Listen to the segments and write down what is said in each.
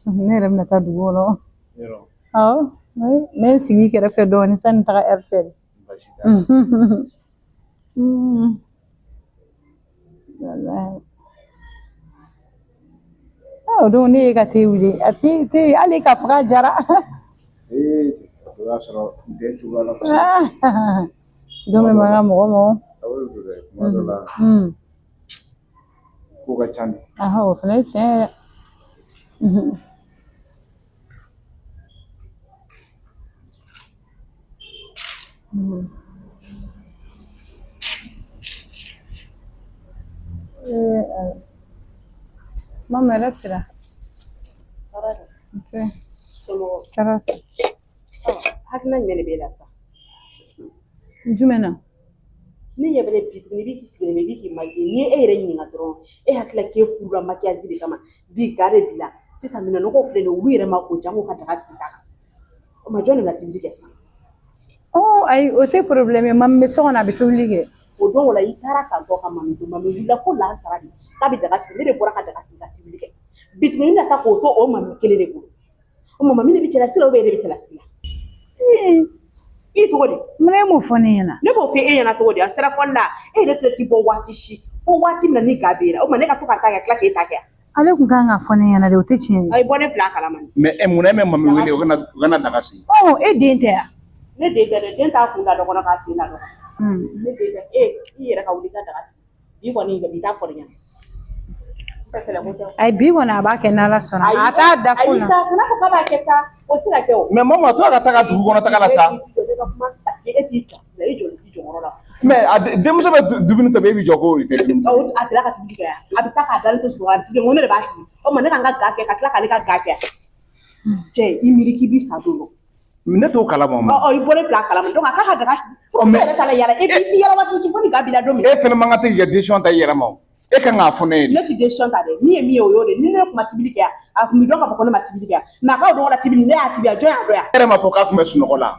Ne yɛrɛ bɛna taa dugu kɔnɔ. Awɔ, ne ye n sigi kɛrɛfɛ dɔɔnin sani n taga heure cɛ. Walahi. O don ne ye ka te wuli a te hali ka fɔ k'a jara. O y'a sɔrɔ n den cogoya la don bɛ mankan mɔgɔ ma. Awɔ o don dɛ kuma dɔ la ko ka ca de. O fana ye tiɲɛ ye. Mama yɛrɛ sira. Hakilina jumɛn de b'e la sa? Jumɛn na? Ne ɲɛ bɛ bi tuguni i b'i sigilen bɛ i b'i k'i maquiller ni e yɛrɛ ɲininka dɔrɔn e hakilila k'e furula maquillage de kama bi ga de b'i la sisan minɛnɔgɔw filɛ nin ye olu yɛrɛ ma ko jango ka daga sigi ta kan o ma jɔn de la tobili kɛ sa? Ayi o tɛ problème ye mami bɛ so kɔnɔ a bɛ tobili kɛ. O don o la i taara ka bɔ ka mami to mami wulila ko lansara de k'a bɛ daga sigi ne de bɔra ka daga sigi ka tobili kɛ bi tuguni na taa k'o to o mami kelen de bolo o mami de bɛ cɛlasigi la ou bien e de bɛ cɛlasigi la? I tɔgɔ di? Mun e m'o fɔ ne ɲɛna? Ne b'o fɔ e ɲɛna cogo di a sera fɔli la e yɛrɛ filɛ k'i bɔ waati si fo waati min na ni ga b'e la o ma ne ka to ka taa kɛ tila k'e ta kɛ. Ale kun kan ka fɔ ne ɲɛna de o tɛ tiɲɛ ye. A ye bɔ ne fila kalama. Mais mun na e mɛ mami wele o kana daga sigi? E den tɛ ya? Ne den tɛ dɛ den t'a kun da dɔ kɔnɔ k'a sen da dɔ kɔnɔ. Ne den tɛ i yɛrɛ ka wuli ka daga sigi bi kɔni bi taa fɔ de ɲɛna. Ayi bi kɔni a b'a kɛ n'Ala sɔnna a t'a da fo la. Ayi sa kana fɔ k'a b'a kɛ sa o se ka kɛ o. Mais mama to ka taga dugu kɔnɔ taga la sa. E t'i place la i jɔ jɔyɔrɔ la. Mais denmuso bɛ dumuni tobi e bɛ jɔ ko o tɛ dumuni tobi. A tila ka tobili kɛ yan a bɛ taa k'a dalen to sunɔgɔ la tobili ne de b'a tigi o ma ne kan ka ga kɛ ka tila k'ale ka ga kɛ cɛ i miiri k'i b'i sa don ne t'o kalama ma. I bɔ ne fila kalama donc a k'a ka daga sigi fo ne yɛrɛ taara yala e b'i yala waati si fo ni ga b'i la don min. E fɛnɛ man kan tɛ k'i ka décision ta i yɛrɛ ma o. E kan k'a fɔ ne ye. Ne ti décision ta dɛ min ye min ye o y'o de ni ne kun ma tobili kɛ yan a kun bɛ dɔn k'a fɔ ko ne ma tobili kɛ yan mais a k'aw dɔn la tobili ne y'a tobi jɔn y'a dɔn yan. E yɛrɛ m'a fɔ k'a tun bɛ sunɔgɔ la.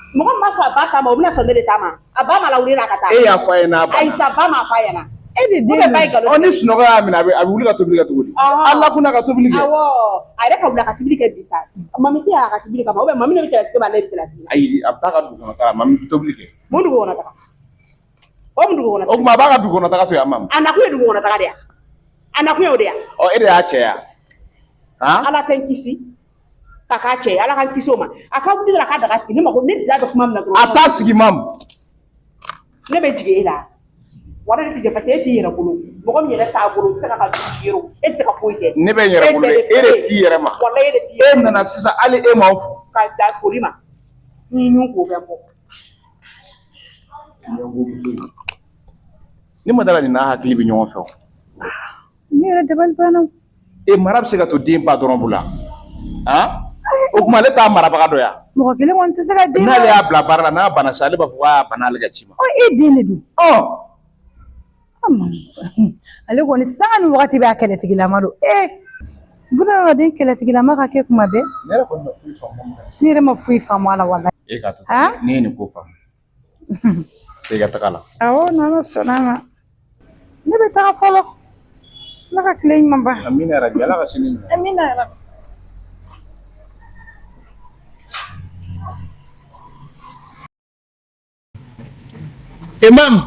Mɔgɔ min ma sɔn a ba ta ma o bɛna sɔn ne de ta ma a ba ma lawuli n'a ka taa. E y'a fɔ a ye n'a banna. Ayi sa ba m'a fɔ a ɲɛna. E de den don. Ni sunɔgɔ y'a minɛ a bɛ wuli ka tobili kɛ cogo di? Ala kunna ka tobili kɛ. Awɔ a yɛrɛ ka wuli ka tobili kɛ bi sa mami tɛ y'a ka tobili kama ou bien mami ne bɛ cɛlasigi ma ne bɛ cɛlasigi la. Ayi a bɛ taa ka dugu kɔnɔ taga mami bɛ tobili kɛ. Mun dugu kɔnɔ taga? O mun dugu kɔnɔ taga? O tuma a b'a ka dugu kɔnɔ taga to yan mami. A nakun ye dugu kɔnɔ taga de yan a nakun ye o de yan. E de y'a cɛ yan. Ala tɛ n kisi ka k'a cɛ ye Ala k'an kisi o ma a ka wuli ka daga sigi ne ma ko ne da bɛ kuma min na dɔrɔn. A t'a sigi mami. Ne bɛ jigin e la wala ne tɛ jɛ parce que e t'i yɛrɛ bolo mɔgɔ min yɛrɛ t'a bolo o tɛ se ka dugu yɛrɛ e tɛ se ka foyi kɛ. Ne bɛ n yɛrɛ bolo e de t'i yɛrɛ ma. Wala e de t'i yɛrɛ. E nana sisan hali e m'aw fo. Ka da foli ma ni ɲun k'o bɛ bɔ. Ne ma dala nin n'a hakili bɛ ɲɔgɔn fɛ o. Ne yɛrɛ dabali banna. Mara bɛ se ka to den ba dɔrɔn bolo o tuma ale t'a marabaga dɔ yan. Mɔgɔ kelen kɔni tɛ se ka den. N'ale y'a bila baara la n'a banna sa ale b'a fɔ k'a banna ale ka ci ma. E den de don. Ale kɔni sanga ni wagati b'a kɛlɛtigilama don bunadamaden kɛlɛtigilama ka kɛ kuma bɛɛ. Ne yɛrɛ ma foyi faamu a la walahi. E ka to ne ye nin ko faamu. E ka taga la. Awɔ n'Ala sɔnna ma ne bɛ taga fɔlɔ Ala ka tile ɲuman ban. Amina yarabi Ala ka sini ɲuman. Amina yarabi. Imam.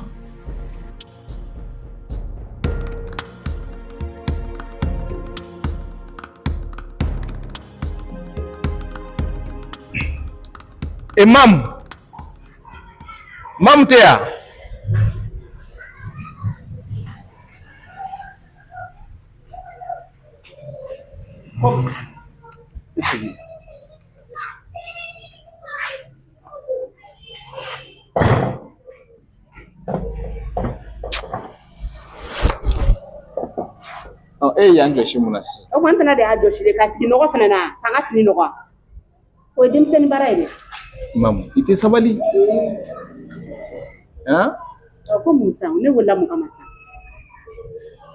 Mam tɛ yan. Sigi. E y'an jɔsi mun na sisan? O man tɛna de y'a jɔsi de ka sigi nɔgɔ fana na k'an ka fini nɔgɔ o ye denmisɛnnin baara ye dɛ. Mamu i tɛ sabali. Ko mun san ne wulila mun kama sa?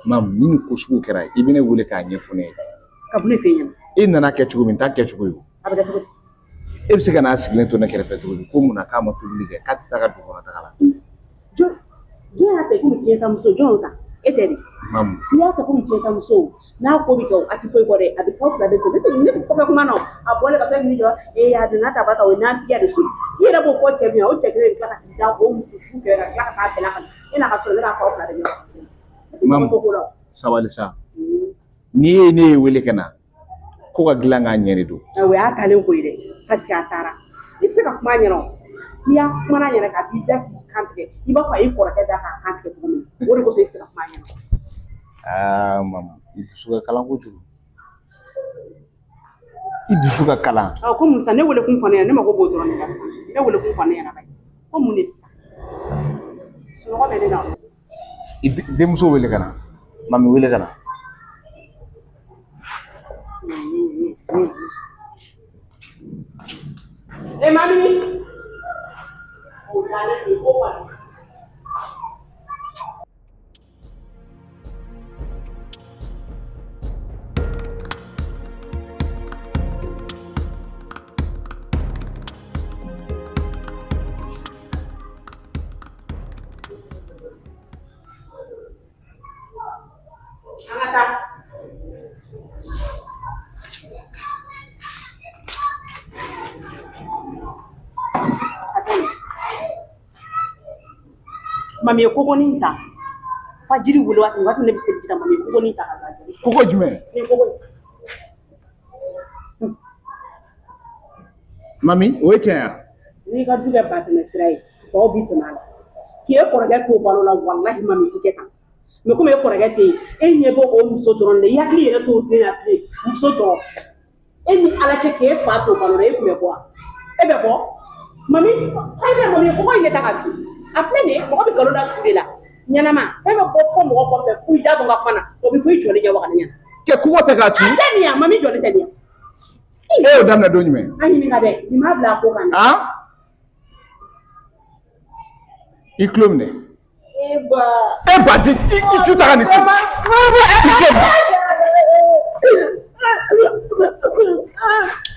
Mamu ni nin ko sugu kɛra i bɛ ne wele k'a ɲɛfɔ ne ye. Ka bu ne fɛ yen. E nana kɛ cogo min t'a kɛ cogo ye. A bɛ kɛ cogo di? E bɛ se ka n'a sigilen to ne kɛrɛfɛ cogo di ko mun na k'a ma tobili kɛ k'a tɛ taa ka dugu kɔnɔ taga la. Jɔn y'a fɛ k'u tiɲɛ ta muso jɔn ta eteri Mam. Ya ka ko je kan so na ko bi ko ati foi ko de abi ko fla de se ne ko ko kuma no abole ka fe mi jo e ya de na ta ba ta o na fi ya de su yera bo ko che mi o che kire ka ta da o mu su ke ra ka ta la kan ina ka so na ko fla de Mam. Sawali sa. Ni ne wele kana. Ko ga glanga nyere do. we aka le ko ire ka ka tara ise ka kuma nyero ya kuma na nyere ka bi da kante iba fa yi ko ra da ka kante ko mi o de ko se ise ka kuma nyero Mam. Itu suka kalan ko juru. Itu suka kalan. ko mun sa ne wele kun fane ne ma ko bo to ne ka sa ne wele kun fane na bai ko mun ne sa so ko be ne na Demuso wele kana. Mami wele kana. mami o dale ni ko wa Angata. Mami ko ni ta. Fajiri wulu watu ne bise kita mami ko ni ta ka. Koko jume. Ni ko. Mami, o etia. Ni ka duga batene stray. Ko bi tunala. Ki e ko ga to balo la wallahi mami tiketa. Me ko me ko ga te enye bo o muso doron le yakli ere to de na pre. Muso do. Eni ala che ke fa to balo le ko me ko. E be ko. Mami, ay na mami ko ni ta ka tu. Afle ne ko bi galo da sure la. Nyanama, e be ko ko mo ko be ku da nga pana. O bi fu i chole jawa kana nyana. Ke kuwa ta ka tu. Tania mami jole tania. E o dam na do nyume. Ani ni ngade, ni ma bla ko kana. Ah? Iklomne. Eba di tu ta ni ku.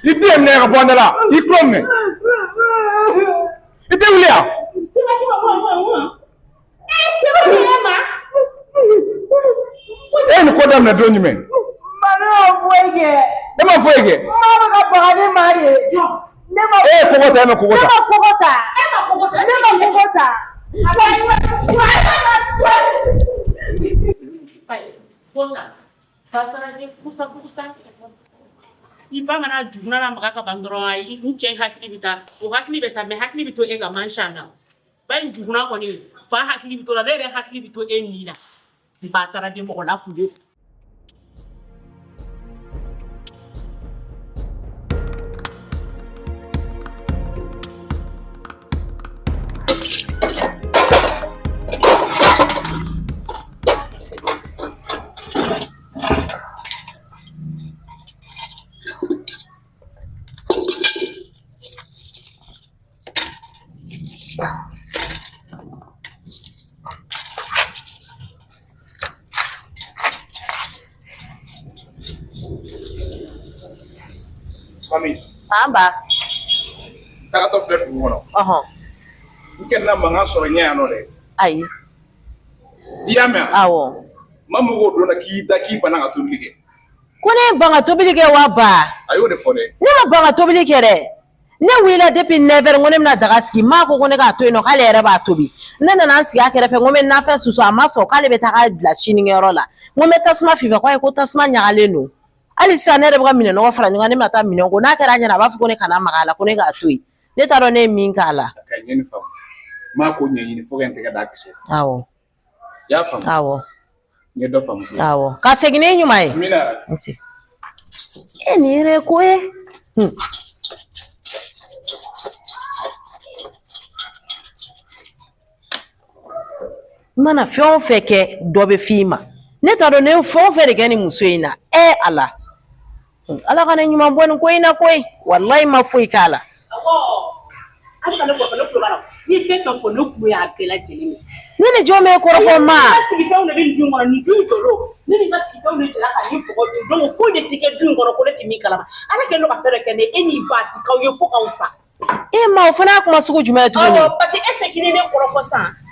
Ibi em ne ka bonela. Iklomne. Ite wulia. Sima ki mo sima ki ma. E ni ko dam na do nyume. Mano fuege. E ma fuege. Mama ka bagane mari. Nema E ko gota, e ma ko gota. Nema kogota. Nema kogota. Pai, ponga. Tatara ni kusta. Ipa mana jugna na maka bandoro ai nche hakili bita. O hakili bita me hakili bito e ga manshana. Bai jugna ko ni fa hakili bito la dere hakili bito e ni la. Ipa tara de mo la fude. Mami, Amba. ta to flet du wono. Nke na manga so nya no de. Ai. Iya me. Awo. Mamu go do na ki ta ki bana ga to lige. Kone banga tobili ke wa ba. Ayo de fone. Ne ma banga tobili ke re. Ne wila depuis never ngone na daga ski ma ko kone ka to ino kale ere ba tobi. Ne na nan ski akere fe ngome na fe susu amaso kale beta ka la chini ngero la. Ngome tasma fifa kwa ko tasma nyagale no. Ali sa ne re ba mine no fara ngane mata mine ngo na kera nya na ba fu kone kana magala kone ga toyi. Ne taro ne min kala. Ka nyeni fam. Ma ko nyeni fo gen te ga dakse. Awo. Ya fam. Awo. Ne do fam. Awo. Ka segine nyuma e. Mina. Okay. Ni re ko e. Mana fɛn fɛ kɛ dɔ bɛ f'i ma ne t'a dɔn ne fɛn fɛ de kɛ ni muso in na ala ala ka ne ɲuman bɔ nin ko in na koyi wallahi ma foyi k'a la Ani ka ne ko ne kulo bara. Ni fe kan ko ne kulo ya bela jeli mi. ne ni jɔn bɛ kɔrɔfɔ ma Sigi fɛnw de bɛ dun kɔnɔ ni dun jolo. Ne ni ka sigi fɛnw de jala ka ni bɔgɔ dun. Donc fo de tigɛ dun kɔnɔ ko ne ti min kalama. Ala kɛ no ka fɛrɛ kɛ ne e ni ba ti kaw ye fo kaw sa. ma o fana y'a kuma sugu jumɛn ye tuguni Parce que e fɛ kini ne kɔrɔfɔ san.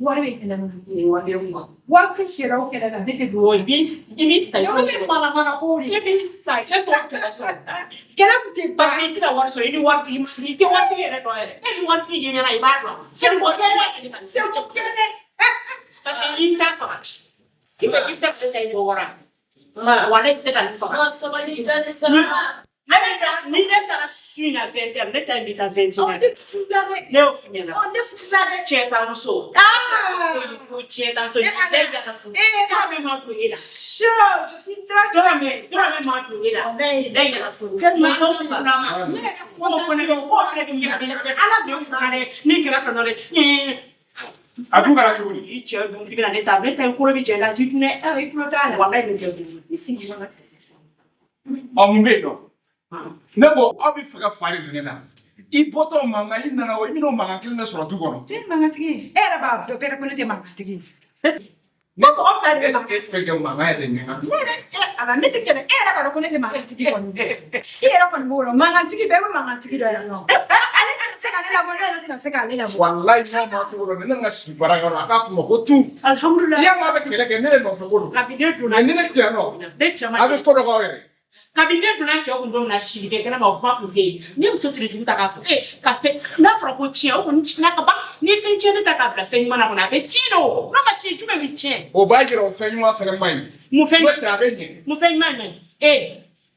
Wari bɛ kɛlɛ min Ni wari ye mun. wari tɛ sera o kɛlɛ la. Ne tɛ don o ye. I b'i ta. Olu bɛ mana ko de. I b'i ta. E t'o kɛlɛ sɔrɔ. Kɛlɛ kun tɛ ban. Parce que i tɛna wari sɔrɔ i ni waritigi ma i tɛ waritigi yɛrɛ dɔn yɛrɛ. E ni waritigi ye ɲɛna i b'a dɔn. Sani waritigi ma Seko kɛlɛ. parce que i y'i ta faga. I bɛ i fɛ ka ta i bɔ wara. Wa ne tɛ se ka nin faga. sabali dani sama. Ni ne taara su in na 20h ne ta in bɛ taa 21h. Ne furula dɛ. Ne y'o f'i ɲɛna. Ne furula dɛ. Cɛ t'an muso. Fo cɛ t'an muso. Ne yɛrɛ furu. Dɔrɔmɛ ma don e la. Je suis très Dɔrɔmɛ ma don e la. Ne yɛrɛ furu. Tellement N'aw furula ma. Ne yɛrɛ k'o fana bɛ k'o fana bɛ ɲaga ala de furula dɛ. Ni kɛra ka dɔ dɛ. A dun kɛra cogo di? I cɛ dun i bɛna ne ta ne ta in kolo bɛ jɛ la ti dun dɛ. I tulo t'a la. Walayi ne tɛ dun. I sigi ɲɔgɔn na. Mun bɛ yen nɔ? Ne ko aw bɛ fɛ ka fari don ne na. I bɔtɔ mankan i nana o i bɛn'o mankan kelen de sɔrɔ du kɔnɔ. Ne ye mangantigi ye. E yɛrɛ b'a dɔn bɛɛ ko ne tɛ mangantigi ye. Ne mɔgɔ fila de bɛ fɛ kɛ mankan yɛrɛ ɲɛna. Ne yɛrɛ ala ne tɛ kɛlɛ e yɛrɛ b'a dɔn ko ne tɛ mangantigi kɔni. I yɛrɛ kɔni b'o dɔn mangantigi bɛɛ bɛ mangantigi dɔ yan nɔ. Ale tɛna se k'ale labɔ ne yɛrɛ tɛna se k'ale labɔ. Walayi n'a ma cogo dɔ ne ka si baara yɔrɔ a k'a fɔ ma ko tu. Alhamdulilayi. N'i y'a mɛn a bɛ kɛlɛ kɛ ne de nɔfɛ ko don. Kabini ne donna. Mɛ ni ne tɛ yan nɔ Ne cɛ ma. a bɛ ko dɔ k'aw yɛrɛ. Kabini ne donna cɛw kun don min na sigi kɛ kɛnɛma o kuma kun tɛ yen. Ni muso tirijugu ta k'a fɔ ka fɛn n'a fɔra ko tiɲɛ o kɔni tiɲɛna ka ban ni fɛn tiɲɛni ta k'a bila fɛn ɲuman na kɔni a bɛ tiɲɛ de o n'o ma tiɲɛ jumɛn bɛ tiɲɛ. O b'a yira o fɛn ɲuman fɛnɛ man ɲi. Mun fɛn N'o tɛ a bɛ ɲɛ. mun fɛn ɲuman mɛn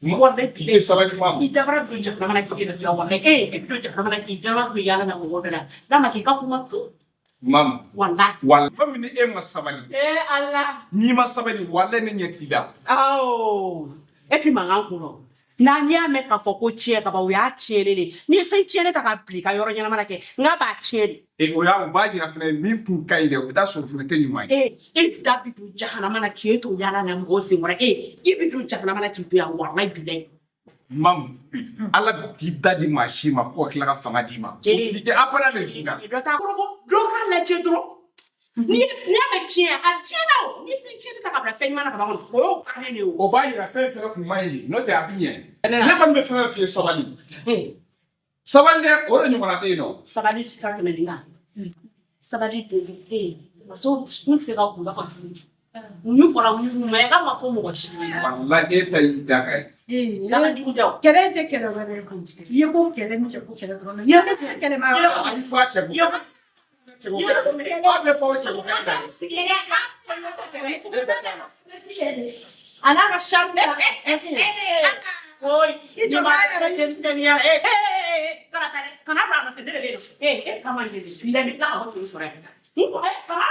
walayi bi. E sabali ma. I dabara don jamana mana k'i yɛrɛ dilan walayi i bɛ don jamana mana k'i dama don yaala na mɔgɔ bɛɛ la n'a ma k'i ka fuma to. Mamu. Walayi. Walayi fɛn min ni e ma sabali. Ala. N'i ma sabali walayi ne ɲɛ t'i la. Awɔ e tɛ mankan kun rɔ. N'an y'a mɛn k'a fɔ ko tiɲɛ ka ban o y'a tiɲɛlen de n'i ye fɛn tiɲɛnen ta k'a bila i ka yɔrɔ ɲɛnama kɛ n k'a b'a tiɲɛ de. O b'a yira fɛnɛ min kun ka ɲi dɛ o bɛ taa sɔrɔ fɛnɛ tɛ ɲuman ye. E da bi don jahanama na k'e to yaala na mɔgɔw senkɔrɔ i bi don jahanama na k'i to yan walayi bilayi. Mamu ala bɛ t'i da di maa si ma ko ka tila ka fanga d'i ma. O t'i kɛ abada de si kan. Dɔ t'a kɔrɔbɔ dɔ k'a lajɛ dɔrɔn n'i y'a mɛn tiɲɛ a tiɲɛna o ni fɛn tiɲɛni ta ka bila fɛn ɲuman na ka ban kɔni o y'o bannen de ye o. O b'a yira fɛn fɛnɛ kun man ɲi n'o tɛ a bɛ ɲɛ. Ne kɔni bɛ fɛn fɛn f'i ye sabali. Sabali dɛ o de ɲɔgɔnna tɛ yen nɔ. Sabali ka tɛmɛ nin kan. Sabali de muso n fɛ ka kun b'a fɔ mun y'u fɔra mun ma k'a ma fɔ mɔgɔ si ye. Walayi e ta y'i da ka ye. N'ala jugu tɛ o. Kɛlɛ tɛ kɛlɛ wɛrɛ ye koyi. I ye ko kɛlɛ ni cɛ ko kɛlɛ dɔrɔn. Ni ne tɛ kɛlɛ ma yɔrɔ. A ti fɔ a cɛ ko. Aw bɛ fɔ o cɛ ko kɛlɛ da. A n'a ka sari bɛɛ. Oyi ni ma yɛrɛ denmisɛnninya kana bila a nɔfɛ ne de bɛ yen nɔ. E kama de bɛ yen. Bila bɛ tila ka fɔ tulu sɔrɔ yan. Kana